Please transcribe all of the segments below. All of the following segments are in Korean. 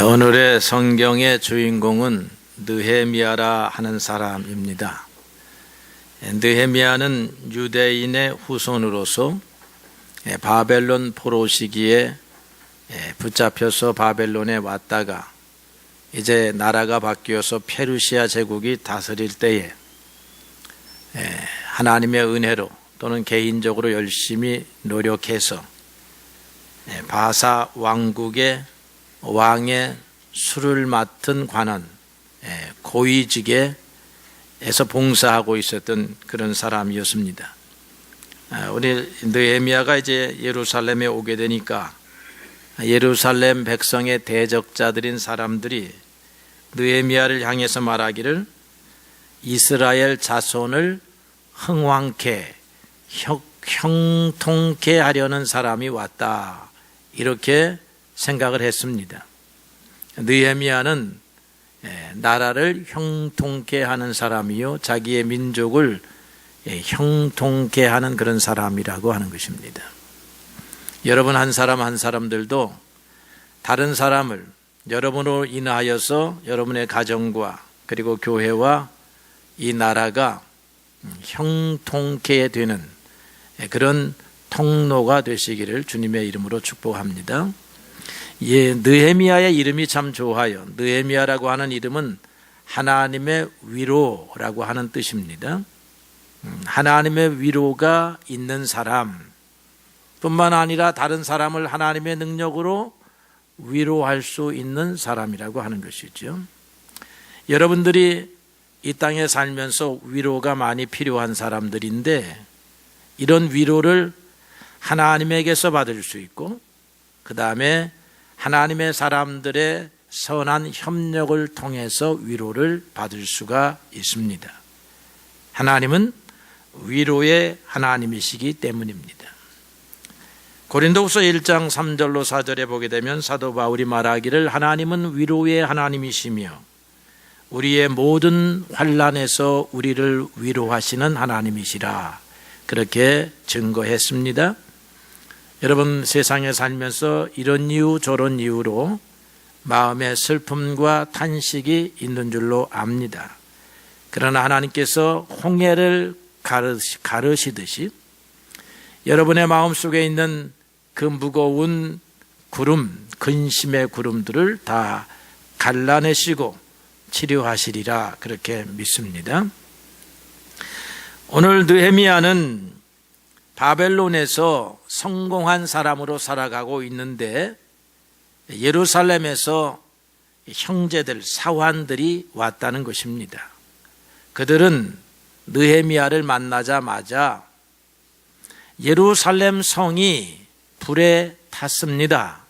오늘의 성경의 주인공은 느헤미야라 하는 사람입니다. 느헤미야는 유대인의 후손으로서 바벨론 포로 시기에 붙잡혀서 바벨론에 왔다가 이제 나라가 바뀌어서 페르시아 제국이 다스릴 때에 하나님의 은혜로 또는 개인적으로 열심히 노력해서 바사 왕국의 왕의 술을 맡은 관원 고위직에서 봉사하고 있었던 그런 사람이었습니다. 우리 느헤미야가 이제 예루살렘에 오게 되니까 예루살렘 백성의 대적자들인 사람들이 느헤미야를 향해서 말하기를 이스라엘 자손을 흥왕케 형통케 하려는 사람이 왔다, 이렇게 생각을 했습니다. 느헤미야는 나라를 형통케 하는 사람이요, 자기의 민족을 형통케 하는 그런 사람이라고 하는 것입니다. 여러분 한 사람 한 사람들도 다른 사람을 여러분으로 인하여서 여러분의 가정과 그리고 교회와 이 나라가 형통케 되는 그런 통로가 되시기를 주님의 이름으로 축복합니다. 느헤미야의 이름이 참 좋아요. 느헤미야라고 하는 이름은 하나님의 위로라고 하는 뜻입니다. 하나님의 위로가 있는 사람 뿐만 아니라 다른 사람을 하나님의 능력으로 위로할 수 있는 사람이라고 하는 것이죠. 여러분들이 이 땅에 살면서 위로가 많이 필요한 사람들인데, 이런 위로를 하나님에게서 받을 수 있고, 그 다음에 하나님의 사람들의 선한 협력을 통해서 위로를 받을 수가 있습니다. 하나님은 위로의 하나님이시기 때문입니다. 고린도후서 1장 3절로 4절에 보게 되면 사도 바울이 말하기를 하나님은 위로의 하나님이시며 우리의 모든 환난에서 우리를 위로하시는 하나님이시라, 그렇게 증거했습니다. 여러분 세상에 살면서 이런 이유 저런 이유로 마음의 슬픔과 탄식이 있는 줄로 압니다. 그러나 하나님께서 홍해를 가르시듯이 여러분의 마음속에 있는 그 무거운 구름, 근심의 구름들을 다 갈라내시고 치료하시리라, 그렇게 믿습니다. 오늘 느헤미야는 바벨론에서 성공한 사람으로 살아가고 있는데 예루살렘에서 형제들, 사환들이 왔다는 것입니다. 그들은 느헤미야를 만나자마자 예루살렘 성이 불에 탔습니다.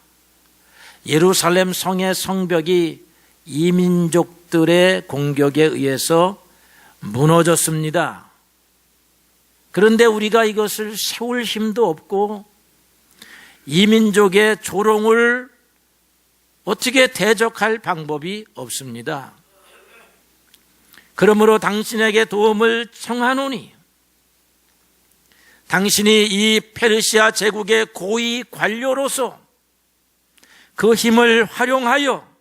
예루살렘 성의 성벽이 이민족들의 공격에 의해서 무너졌습니다. 그런데 우리가 이것을 세울 힘도 없고 이민족의 조롱을 어떻게 대적할 방법이 없습니다. 그러므로 당신에게 도움을 청하노니 당신이 이 페르시아 제국의 고위 관료로서 그 힘을 활용하여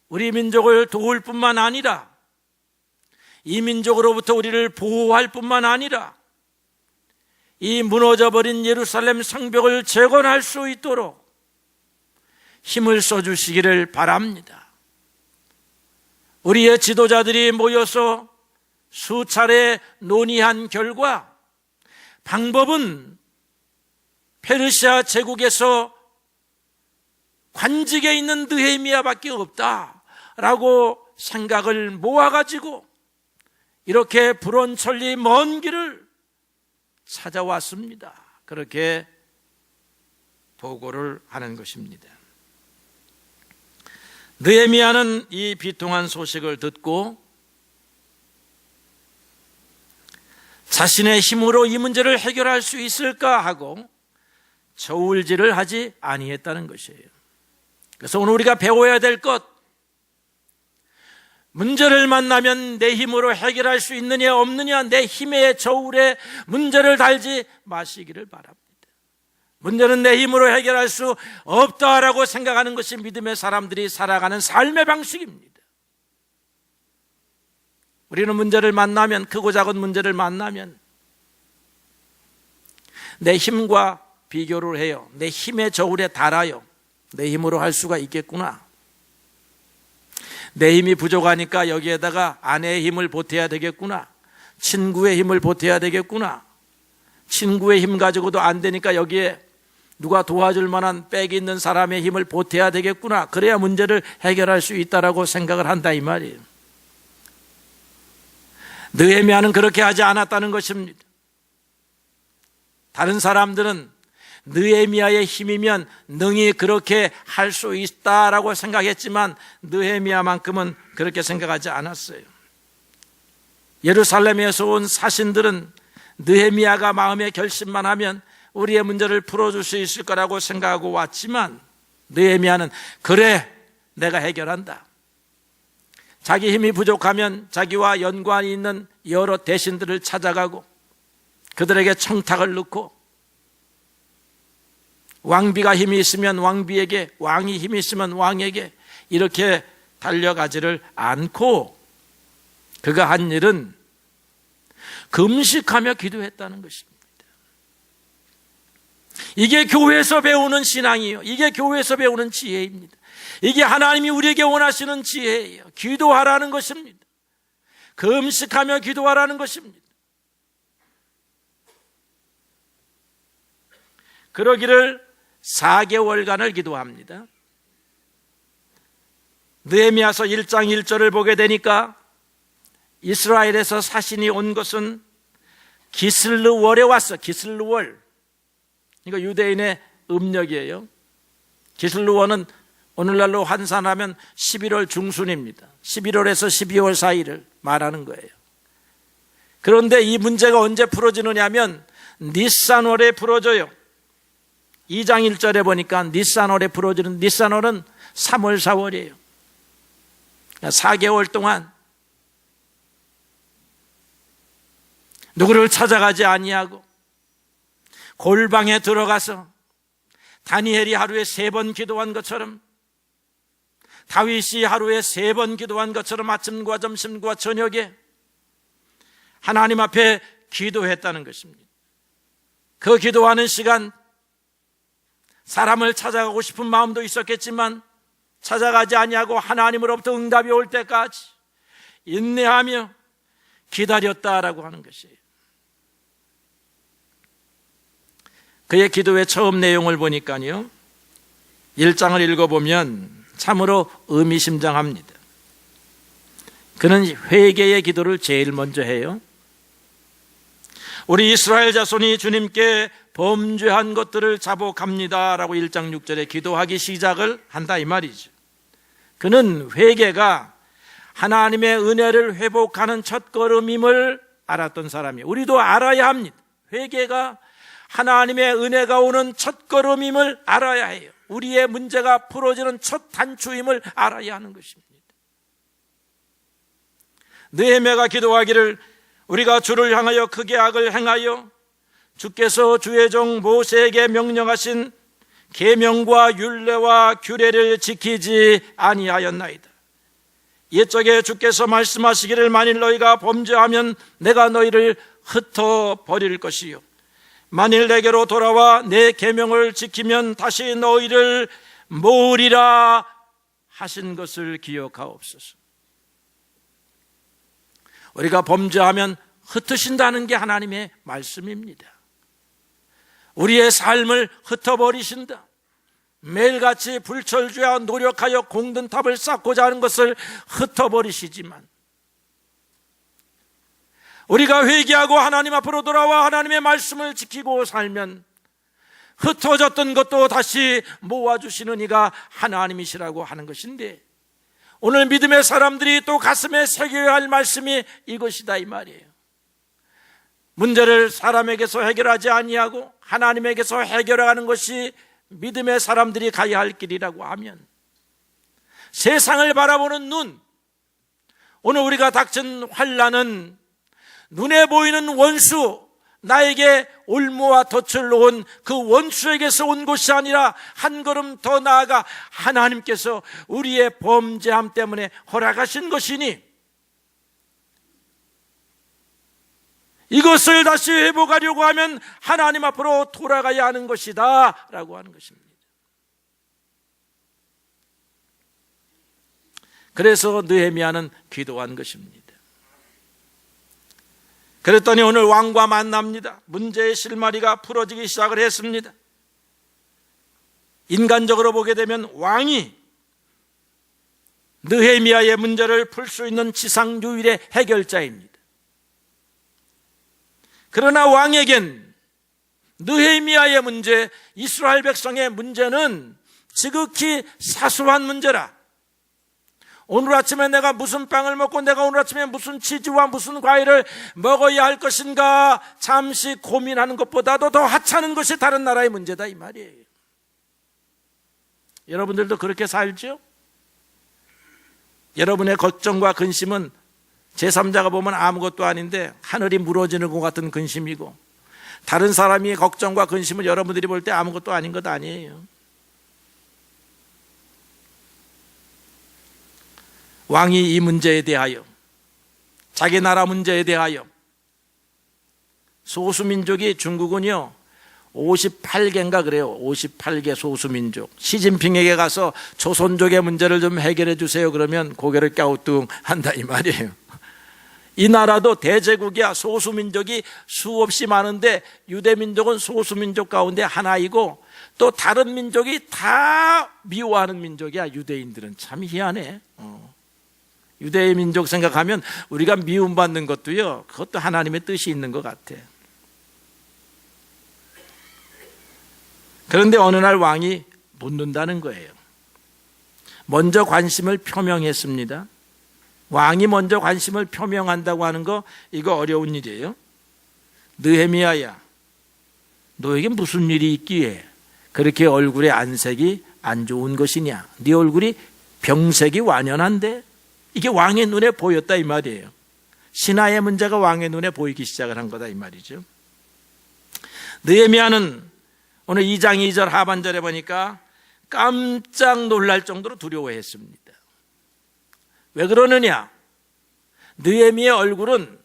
우리 민족을 도울 뿐만 아니라 이 민족으로부터 우리를 보호할 뿐만 아니라 이 무너져버린 예루살렘 성벽을 재건할 수 있도록 힘을 써주시기를 바랍니다. 우리의 지도자들이 모여서 수차례 논의한 결과 방법은 페르시아 제국에서 관직에 있는 느헤미야밖에 없다라고 생각을 모아가지고 이렇게 불원천리 먼 길을 찾아왔습니다. 그렇게 보고를 하는 것입니다. 느헤미야는 이 비통한 소식을 듣고 자신의 힘으로 이 문제를 해결할 수 있을까 하고 저울질을 하지 아니했다는 것이에요. 그래서 오늘 우리가 배워야 될 것, 문제를 만나면 내 힘으로 해결할 수 있느냐 없느냐, 내 힘의 저울에 문제를 달지 마시기를 바랍니다. 문제는 내 힘으로 해결할 수 없다라고 생각하는 것이 믿음의 사람들이 살아가는 삶의 방식입니다. 우리는 문제를 만나면, 크고 작은 문제를 만나면 내 힘과 비교를 해요. 내 힘의 저울에 달아요. 내 힘으로 할 수가 있겠구나. 내 힘이 부족하니까 여기에다가 아내의 힘을 보태야 되겠구나. 친구의 힘을 보태야 되겠구나. 친구의 힘 가지고도 안 되니까 여기에 누가 도와줄 만한 백이 있는 사람의 힘을 보태야 되겠구나. 그래야 문제를 해결할 수 있다라고 생각을 한다 이 말이에요. 느헤미야는 그렇게 하지 않았다는 것입니다. 다른 사람들은 느헤미야의 힘이면 능히 그렇게 할 수 있다라고 생각했지만 느헤미야만큼은 그렇게 생각하지 않았어요. 예루살렘에서 온 사신들은 느헤미야가 마음의 결심만 하면 우리의 문제를 풀어줄 수 있을 거라고 생각하고 왔지만 느헤미야는 그래, 내가 해결한다. 자기 힘이 부족하면 자기와 연관이 있는 여러 대신들을 찾아가고 그들에게 청탁을 넣고 왕비가 힘이 있으면 왕비에게, 왕이 힘이 있으면 왕에게 이렇게 달려가지를 않고 그가 한 일은 금식하며 기도했다는 것입니다. 이게 교회에서 배우는 신앙이에요. 이게 교회에서 배우는 지혜입니다. 이게 하나님이 우리에게 원하시는 지혜예요. 기도하라는 것입니다. 금식하며 기도하라는 것입니다. 그러기를 4개월간을 기도합니다. 느헤미야서 1장 1절을 보게 되니까 이스라엘에서 사신이 온 것은 기슬르월에 왔어. 기슬르월. 이거 유대인의 음력이에요. 기슬르월은 오늘날로 환산하면 11월 중순입니다. 11월에서 12월 사이를 말하는 거예요. 그런데 이 문제가 언제 풀어지느냐 하면 니산월에 풀어져요. 2장 1절에 보니까 니산월에 풀어지는, 니산월은 3월 4월이에요. 4개월 동안 누구를 찾아가지 아니하고 골방에 들어가서 다니엘이 하루에 3번 기도한 것처럼, 다윗이 하루에 3번 기도한 것처럼 아침과 점심과 저녁에 하나님 앞에 기도했다는 것입니다. 그 기도하는 시간, 사람을 찾아가고 싶은 마음도 있었겠지만 찾아가지 아니하고 하나님으로부터 응답이 올 때까지 인내하며 기다렸다라고 하는 것이에요. 그의 기도의 처음 내용을 보니까요, 1장을 읽어보면 참으로 의미심장합니다. 그는 회개의 기도를 제일 먼저 해요. 우리 이스라엘 자손이 주님께 범죄한 것들을 자복합니다 라고 1장 6절에 기도하기 시작을 한다 이 말이죠. 그는 회개가 하나님의 은혜를 회복하는 첫걸음임을 알았던 사람이에요. 우리도 알아야 합니다. 회개가 하나님의 은혜가 오는 첫걸음임을 알아야 해요. 우리의 문제가 풀어지는 첫 단추임을 알아야 하는 것입니다. 느헤미야가 기도하기를 우리가 주를 향하여 크게 악을 행하여 주께서 주의 종 모세에게 명령하신 계명과 율례와 규례를 지키지 아니하였나이다. 옛적에 주께서 말씀하시기를 만일 너희가 범죄하면 내가 너희를 흩어버릴 것이요 만일 내게로 돌아와 내 계명을 지키면 다시 너희를 모으리라 하신 것을 기억하옵소서. 우리가 범죄하면 흩으신다는 게 하나님의 말씀입니다. 우리의 삶을 흩어버리신다. 매일같이 불철주야 노력하여 공든탑을 쌓고자 하는 것을 흩어버리시지만 우리가 회개하고 하나님 앞으로 돌아와 하나님의 말씀을 지키고 살면 흩어졌던 것도 다시 모아주시는 이가 하나님이시라고 하는 것인데, 오늘 믿음의 사람들이 또 가슴에 새겨야 할 말씀이 이것이다 이 말이에요. 문제를 사람에게서 해결하지 아니하고 하나님에게서 해결하는 것이 믿음의 사람들이 가야 할 길이라고 하면, 세상을 바라보는 눈, 오늘 우리가 닥친 환난은 눈에 보이는 원수, 나에게 올무와 덫을 놓은 그 원수에게서 온 것이 아니라 한 걸음 더 나아가 하나님께서 우리의 범죄함 때문에 허락하신 것이니 이것을 다시 회복하려고 하면 하나님 앞으로 돌아가야 하는 것이다 라고 하는 것입니다. 그래서 느헤미야는 기도한 것입니다. 그랬더니 오늘 왕과 만납니다. 문제의 실마리가 풀어지기 시작을 했습니다. 인간적으로 보게 되면 왕이 느헤미야의 문제를 풀 수 있는 지상 유일의 해결자입니다. 그러나 왕에겐 느헤미야의 문제, 이스라엘 백성의 문제는 지극히 사소한 문제라. 오늘 아침에 내가 무슨 빵을 먹고 내가 오늘 아침에 무슨 치즈와 무슨 과일을 먹어야 할 것인가 잠시 고민하는 것보다도 더 하찮은 것이 다른 나라의 문제다 이 말이에요. 여러분들도 그렇게 살죠? 여러분의 걱정과 근심은 제3자가 보면 아무것도 아닌데 하늘이 무너지는 것 같은 근심이고, 다른 사람이 걱정과 근심을 여러분들이 볼 때 아무것도 아닌 것 아니에요. 왕이 이 문제에 대하여, 자기 나라 문제에 대하여, 소수민족이 중국은요 58개인가 그래요. 58개 소수민족. 시진핑에게 가서 조선족의 문제를 좀 해결해 주세요 그러면 고개를 갸우뚱한다 이 말이에요. 이 나라도 대제국이야. 소수민족이 수없이 많은데 유대민족은 소수민족 가운데 하나이고 또 다른 민족이 다 미워하는 민족이야. 유대인들은 참 희한해. 유대의 민족 생각하면 우리가 미움받는 것도요, 그것도 하나님의 뜻이 있는 것 같아. 그런데 어느 날 왕이 묻는다는 거예요. 먼저 관심을 표명했습니다. 왕이 먼저 관심을 표명한다고 하는 거, 이거 어려운 일이에요. 느헤미야야, 너에게 무슨 일이 있기에 그렇게 얼굴에 안색이 안 좋은 것이냐? 네 얼굴이 병색이 완연한데? 이게 왕의 눈에 보였다 이 말이에요. 신하의 문제가 왕의 눈에 보이기 시작을 한 거다 이 말이죠. 느헤미야는 오늘 2장 2절 하반절에 보니까 깜짝 놀랄 정도로 두려워했습니다. 왜 그러느냐? 느헤미야의 얼굴은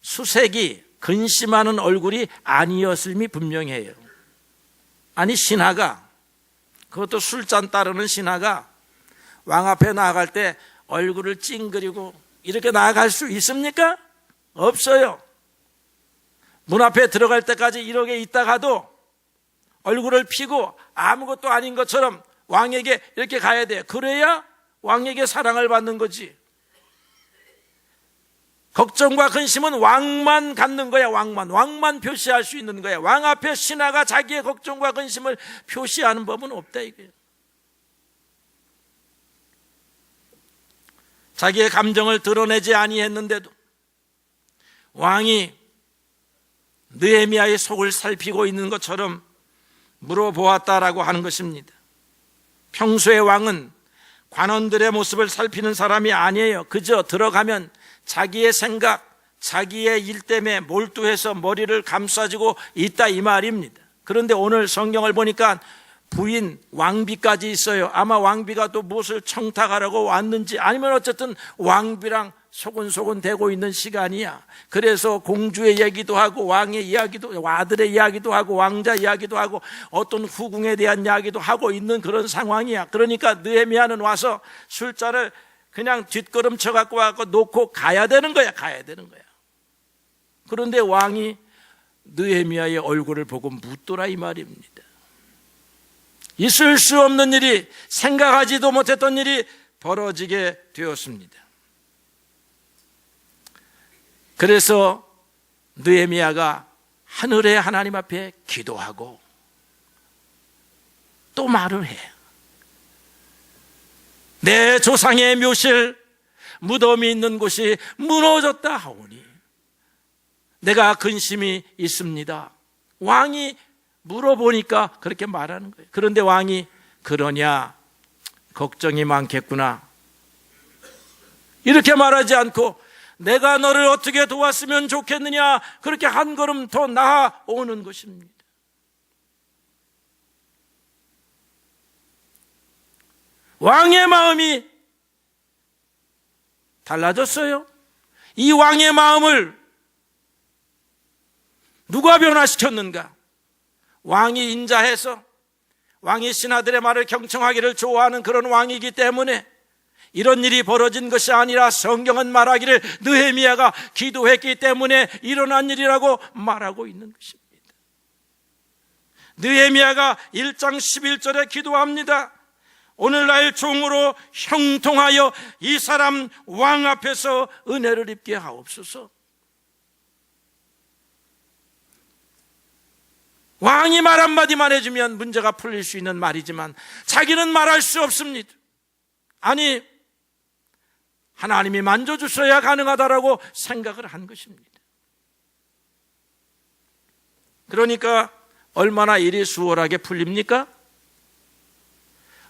수색이 근심하는 얼굴이 아니었음이 분명해요. 아니 신하가, 그것도 술잔 따르는 신하가 왕 앞에 나아갈 때 얼굴을 찡그리고 이렇게 나아갈 수 있습니까? 없어요. 문 앞에 들어갈 때까지 이렇게 있다가도 얼굴을 피고 아무것도 아닌 것처럼 왕에게 이렇게 가야 돼요. 그래야 왕에게 사랑을 받는 거지. 걱정과 근심은 왕만 갖는 거야. 왕만 표시할 수 있는 거야. 왕 앞에 신하가 자기의 걱정과 근심을 표시하는 법은 없다 이거예요. 자기의 감정을 드러내지 아니했는데도 왕이 느헤미야의 속을 살피고 있는 것처럼 물어보았다라고 하는 것입니다. 평소에 왕은 관원들의 모습을 살피는 사람이 아니에요. 그저 들어가면 자기의 생각, 자기의 일 때문에 몰두해서 머리를 감싸지고 있다 이 말입니다. 그런데 오늘 성경을 보니까 부인 왕비까지 있어요. 아마 왕비가 또 무엇을 청탁하라고 왔는지, 아니면 어쨌든 왕비랑 소곤소곤 되고 있는 시간이야. 그래서 공주의 얘기도 하고 왕의 이야기도, 아들의 이야기도 하고 왕자 이야기도 하고 어떤 후궁에 대한 이야기도 하고 있는 그런 상황이야. 그러니까 느헤미야는 와서 술잔을 그냥 뒷걸음쳐 갖고 와서 놓고 가야 되는 거야. 그런데 왕이 느헤미야의 얼굴을 보고 묻더라 이 말입니다. 있을 수 없는 일이, 생각하지도 못했던 일이 벌어지게 되었습니다. 그래서 느헤미야가 하늘의 하나님 앞에 기도하고 또 말을 해. 내 조상의 묘실, 무덤이 있는 곳이 무너졌다 하오니 내가 근심이 있습니다. 왕이 물어보니까 그렇게 말하는 거예요. 그런데 왕이 그러냐, 걱정이 많겠구나, 이렇게 말하지 않고 내가 너를 어떻게 도왔으면 좋겠느냐, 그렇게 한 걸음 더 나아오는 것입니다. 왕의 마음이 달라졌어요. 이 왕의 마음을 누가 변화시켰는가? 왕이 인자해서 왕이 신하들의 말을 경청하기를 좋아하는 그런 왕이기 때문에 이런 일이 벌어진 것이 아니라 성경은 말하기를 느헤미야가 기도했기 때문에 일어난 일이라고 말하고 있는 것입니다. 느헤미야가 1장 11절에 기도합니다. 오늘날 종으로 형통하여 이 사람 왕 앞에서 은혜를 입게 하옵소서. 왕이 말 한마디만 해주면 문제가 풀릴 수 있는 말이지만 자기는 말할 수 없습니다. 아니, 하나님이 만져주셔야 가능하다라고 생각을 한 것입니다. 그러니까 얼마나 일이 수월하게 풀립니까?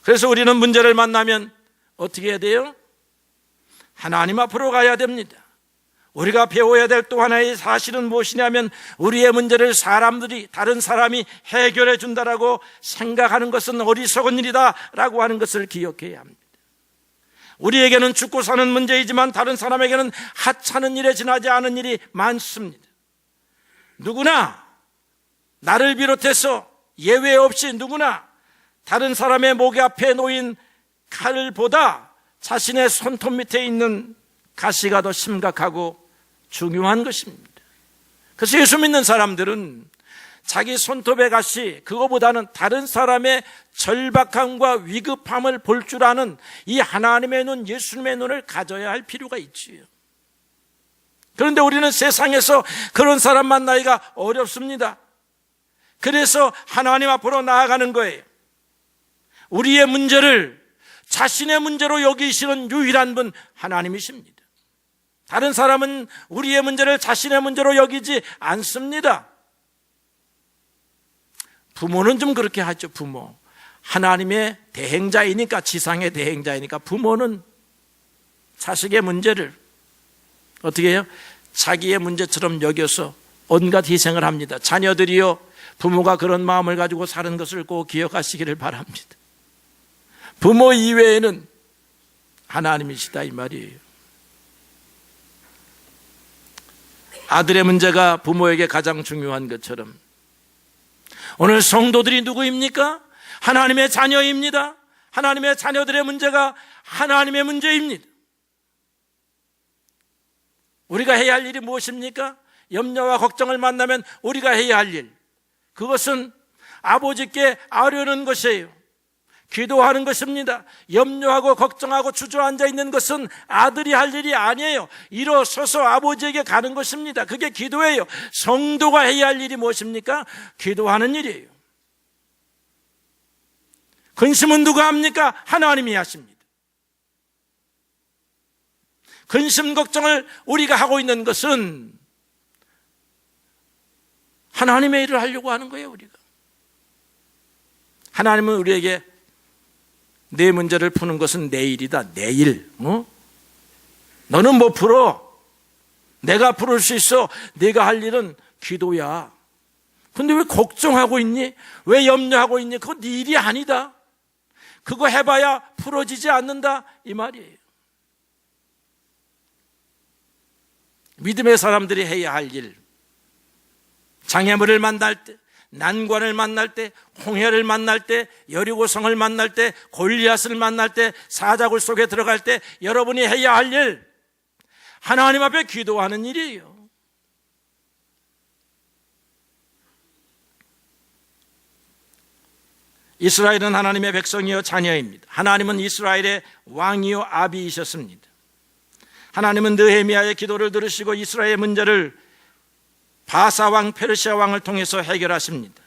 그래서 우리는 문제를 만나면 어떻게 해야 돼요? 하나님 앞으로 가야 됩니다. 우리가 배워야 될 또 하나의 사실은 무엇이냐면 우리의 문제를 다른 사람이 해결해 준다라고 생각하는 것은 어리석은 일이다라고 하는 것을 기억해야 합니다. 우리에게는 죽고 사는 문제이지만 다른 사람에게는 하찮은 일에 지나지 않은 일이 많습니다. 누구나 나를 비롯해서 예외 없이 누구나 다른 사람의 목 앞에 놓인 칼보다 자신의 손톱 밑에 있는 가시가 더 심각하고 중요한 것입니다. 그래서 예수 믿는 사람들은 자기 손톱의 가시, 그거보다는 다른 사람의 절박함과 위급함을 볼 줄 아는 이 하나님의 눈, 예수님의 눈을 가져야 할 필요가 있지요. 그런데 우리는 세상에서 그런 사람 만나기가 어렵습니다. 그래서 하나님 앞으로 나아가는 거예요. 우리의 문제를 자신의 문제로 여기시는 유일한 분 하나님이십니다. 다른 사람은 우리의 문제를 자신의 문제로 여기지 않습니다. 부모는 좀 그렇게 하죠. 부모, 하나님의 대행자이니까, 지상의 대행자이니까 부모는 자식의 문제를 어떻게 해요? 자기의 문제처럼 여겨서 온갖 희생을 합니다. 자녀들이요, 부모가 그런 마음을 가지고 사는 것을 꼭 기억하시기를 바랍니다. 부모 이외에는 하나님이시다 이 말이에요. 아들의 문제가 부모에게 가장 중요한 것처럼 오늘 성도들이 누구입니까? 하나님의 자녀입니다. 하나님의 자녀들의 문제가 하나님의 문제입니다. 우리가 해야 할 일이 무엇입니까? 염려와 걱정을 만나면 우리가 해야 할 일, 그것은 아버지께 아뢰는 것이에요. 기도하는 것입니다. 염려하고 걱정하고 주저앉아 있는 것은 아들이 할 일이 아니에요. 일어서서 아버지에게 가는 것입니다. 그게 기도예요. 성도가 해야 할 일이 무엇입니까? 기도하는 일이에요. 근심은 누가 합니까? 하나님이 하십니다. 근심 걱정을 우리가 하고 있는 것은 하나님의 일을 하려고 하는 거예요. 우리가. 하나님은 우리에게 내 문제를 푸는 것은 내일이다. 내일. 너는 뭐 풀어? 내가 풀을 수 있어. 내가 할 일은 기도야. 근데 왜 걱정하고 있니? 왜 염려하고 있니? 그건 네 일이 아니다. 그거 해봐야 풀어지지 않는다 이 말이에요. 믿음의 사람들이 해야 할 일, 장애물을 만날 때, 난관을 만날 때, 홍해를 만날 때, 여리고성을 만날 때, 골리앗을 만날 때, 사자굴 속에 들어갈 때 여러분이 해야 할 일, 하나님 앞에 기도하는 일이에요. 이스라엘은 하나님의 백성이요 자녀입니다. 하나님은 이스라엘의 왕이요 아비이셨습니다. 하나님은 느헤미야의 기도를 들으시고 이스라엘의 문제를 바사왕, 페르시아 왕을 통해서 해결하십니다.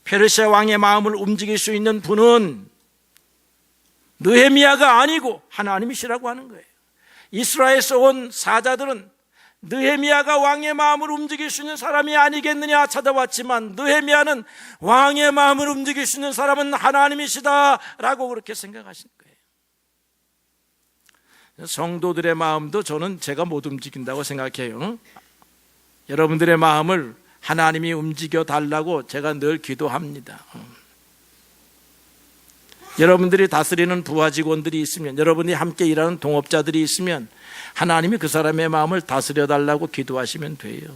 페르시아 왕의 마음을 움직일 수 있는 분은 느헤미야가 아니고 하나님이시라고 하는 거예요. 이스라엘에서 온 사자들은 느헤미야가 왕의 마음을 움직일 수 있는 사람이 아니겠느냐 찾아왔지만 느헤미야는 왕의 마음을 움직일 수 있는 사람은 하나님이시다라고 그렇게 생각하신 거예요. 성도들의 마음도 저는 제가 못 움직인다고 생각해요. 여러분들의 마음을 하나님이 움직여 달라고 제가 늘 기도합니다. 여러분들이 다스리는 부하 직원들이 있으면, 여러분이 함께 일하는 동업자들이 있으면 하나님이 그 사람의 마음을 다스려 달라고 기도하시면 돼요.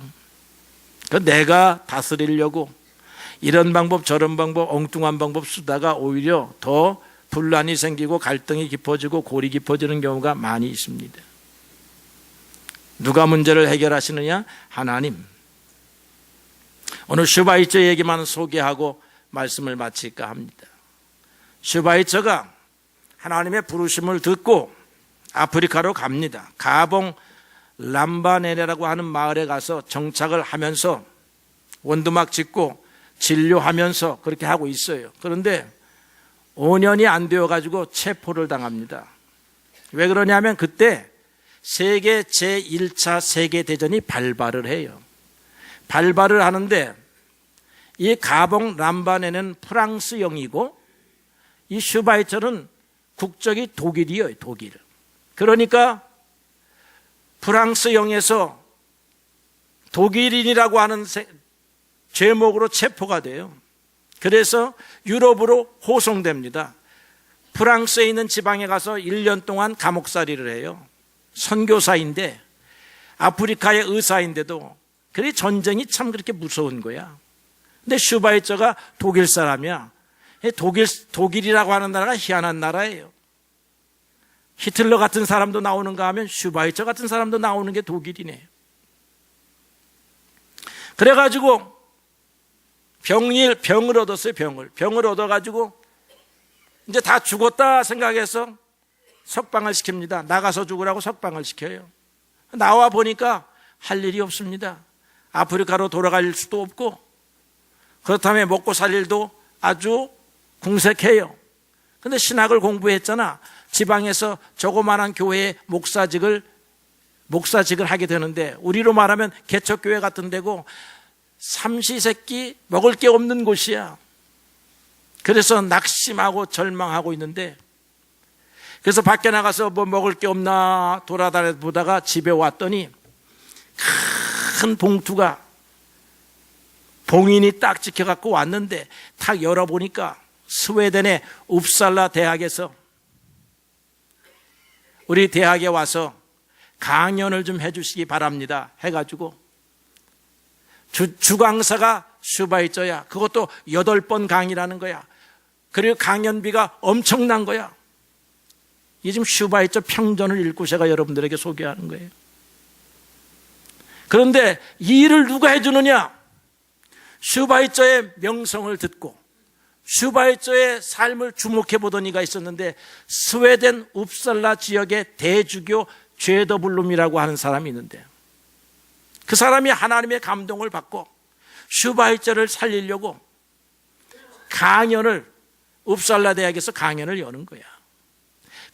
내가 다스리려고 이런 방법 저런 방법 엉뚱한 방법 쓰다가 오히려 더 분란이 생기고 갈등이 깊어지고 골이 깊어지는 경우가 많이 있습니다. 누가 문제를 해결하시느냐? 하나님. 오늘 슈바이처 얘기만 소개하고 말씀을 마칠까 합니다. 슈바이처가 하나님의 부르심을 듣고 아프리카로 갑니다. 가봉 람바네레라고 하는 마을에 가서 정착을 하면서 원두막 짓고 진료하면서 그렇게 하고 있어요. 그런데 5년이 안 되어가지고 체포를 당합니다. 왜 그러냐면 그때 세계 제1차 세계대전이 발발을 해요. 발발을 하는데 이 가봉 람바네는 프랑스영이고 이 슈바이처는 국적이 독일이에요. 독일. 그러니까 프랑스영에서 독일인이라고 하는 죄목으로 체포가 돼요. 그래서 유럽으로 호송됩니다. 프랑스에 있는 지방에 가서 1년 동안 감옥살이를 해요. 선교사인데 아프리카의 의사인데도 그래 전쟁이 참 그렇게 무서운 거야. 근데 슈바이처가 독일 사람이야. 독일이라고 하는 나라가 희한한 나라예요. 히틀러 같은 사람도 나오는가 하면 슈바이처 같은 사람도 나오는 게 독일이네요. 그래가지고 병을 얻었어요. 병을 얻어가지고 이제 다 죽었다 생각해서 석방을 시킵니다. 나가서 죽으라고 석방을 시켜요. 나와 보니까 할 일이 없습니다. 아프리카로 돌아갈 수도 없고 그렇다면 먹고 살 일도 아주 궁색해요. 근데 신학을 공부했잖아. 지방에서 조그마한 교회에 목사직을 하게 되는데 우리로 말하면 개척교회 같은 데고 삼시세끼 먹을 게 없는 곳이야. 그래서 낙심하고 절망하고 있는데 그래서 밖에 나가서 뭐 먹을 게 없나 돌아다니다가 집에 왔더니 큰 봉투가 봉인이 딱 찍혀갖고 왔는데 탁 열어보니까 스웨덴의 웁살라 대학에서 우리 대학에 와서 강연을 좀 해주시기 바랍니다 해가지고 주강사가 슈바이처야. 그것도 8번 강의라는 거야. 그리고 강연비가 엄청난 거야. 이게 지금 슈바이처 평전을 읽고 제가 여러분들에게 소개하는 거예요. 그런데 이 일을 누가 해주느냐? 슈바이처의 명성을 듣고 슈바이처의 삶을 주목해 보던 이가 있었는데 스웨덴 웁살라 지역의 대주교 죄더블룸이라고 하는 사람이 있는데 그 사람이 하나님의 감동을 받고 슈바이처를 살리려고 강연을 웁살라 대학에서 강연을 여는 거야.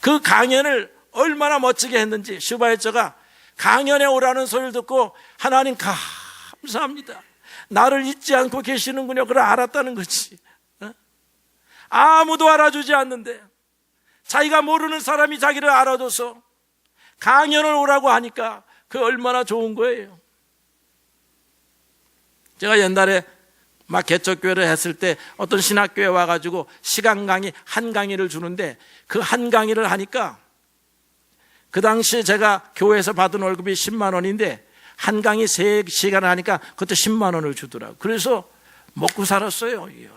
그 강연을 얼마나 멋지게 했는지 슈바이처가 강연에 오라는 소리를 듣고 하나님 감사합니다. 나를 잊지 않고 계시는군요. 그걸 알았다는 거지. 아무도 알아주지 않는데 자기가 모르는 사람이 자기를 알아줘서 강연을 오라고 하니까 그 얼마나 좋은 거예요. 제가 옛날에 막 개척교회를 했을 때 어떤 신학교에 와가지고 시간 강의 한 강의를 주는데 그 한 강의를 하니까 그 당시에 제가 교회에서 받은 월급이 10만 원인데 한 강의 3시간을 하니까 그것도 10만 원을 주더라고요. 그래서 먹고 살았어요. 이야.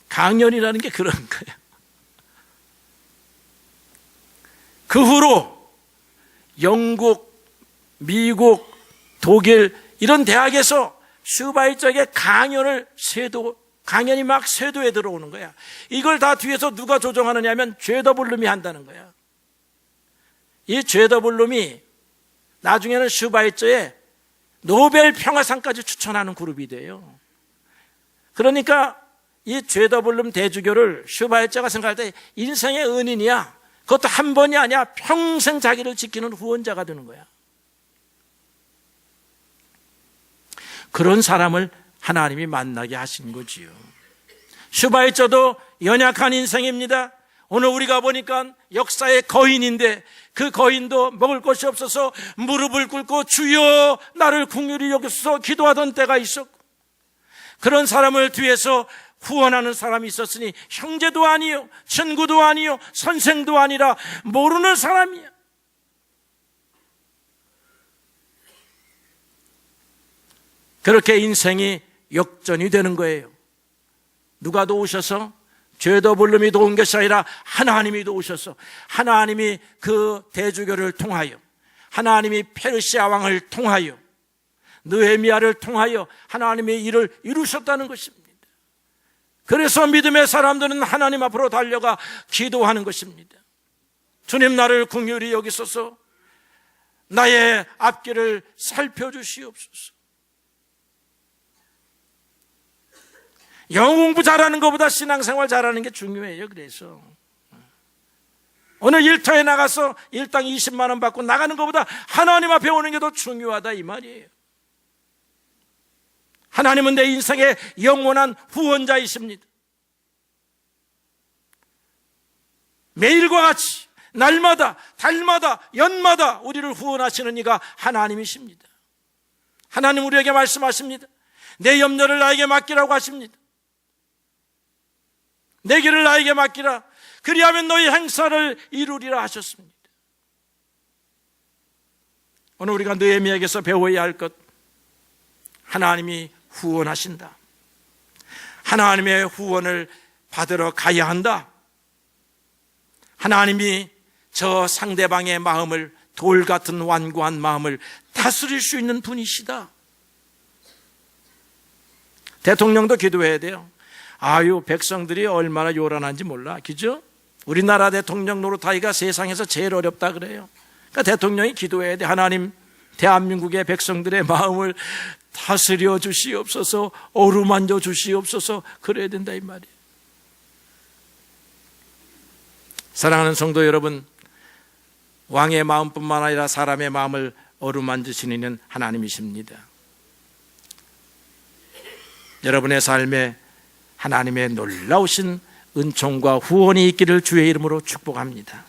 강연이라는 게 그런 거예요. 그 후로 영국, 미국, 독일 이런 대학에서 슈바이처의 강연이 막 쇄도에 들어오는 거야. 이걸 다 뒤에서 누가 조정하느냐 하면 죄더블룸이 한다는 거야. 이 죄더블룸이 나중에는 슈바이처의 노벨 평화상까지 추천하는 그룹이 돼요. 그러니까 이 죄더블룸 대주교를 슈바이처가 생각할 때 인생의 은인이야. 그것도 한 번이 아니야. 평생 자기를 지키는 후원자가 되는 거야. 그런 사람을 하나님이 만나게 하신 거지요. 슈바이처도 연약한 인생입니다. 오늘 우리가 보니까 역사의 거인인데 그 거인도 먹을 것이 없어서 무릎을 꿇고 주여 나를 긍휼히 여기소서 기도하던 때가 있었고, 그런 사람을 뒤에서 후원하는 사람이 있었으니 형제도 아니요 친구도 아니요 선생도 아니라 모르는 사람이야. 그렇게 인생이 역전이 되는 거예요. 누가 도우셔서? 죄도 불름이 도운 것이 아니라 하나님이 도우셔서, 하나님이 그 대주교를 통하여, 하나님이 페르시아 왕을 통하여, 느헤미야를 통하여 하나님의 일을 이루셨다는 것입니다. 그래서 믿음의 사람들은 하나님 앞으로 달려가 기도하는 것입니다. 주님 나를 긍휼히 여기소서, 나의 앞길을 살펴주시옵소서. 영어 공부 잘하는 것보다 신앙생활 잘하는 게 중요해요. 그래서 오늘 일터에 나가서 일당 20만 원 받고 나가는 것보다 하나님 앞에 오는 게 더 중요하다 이 말이에요. 하나님은 내 인생의 영원한 후원자이십니다. 매일과 같이 날마다 달마다 연마다 우리를 후원하시는 이가 하나님이십니다. 하나님 우리에게 말씀하십니다. 내 염려를 나에게 맡기라고 하십니다. 내 길을 나에게 맡기라. 그리하면 너희 행사를 이루리라 하셨습니다. 오늘 우리가 느헤미야에게서 배워야 할 것, 하나님이 후원하신다. 하나님의 후원을 받으러 가야 한다. 하나님이 저 상대방의 마음을, 돌 같은 완고한 마음을 다스릴 수 있는 분이시다. 대통령도 기도해야 돼요. 아유, 백성들이 얼마나 요란한지 몰라. 그죠? 우리나라 대통령 노릇하기가 세상에서 제일 어렵다 그래요. 그러니까 대통령이 기도해야 돼. 하나님, 대한민국의 백성들의 마음을 다스려 주시옵소서, 어루만져 주시옵소서, 그래야 된다 이 말이에요. 사랑하는 성도 여러분, 왕의 마음뿐만 아니라 사람의 마음을 어루만지시는 이는 하나님이십니다. 여러분의 삶에 하나님의 놀라우신 은총과 후원이 있기를 주의 이름으로 축복합니다.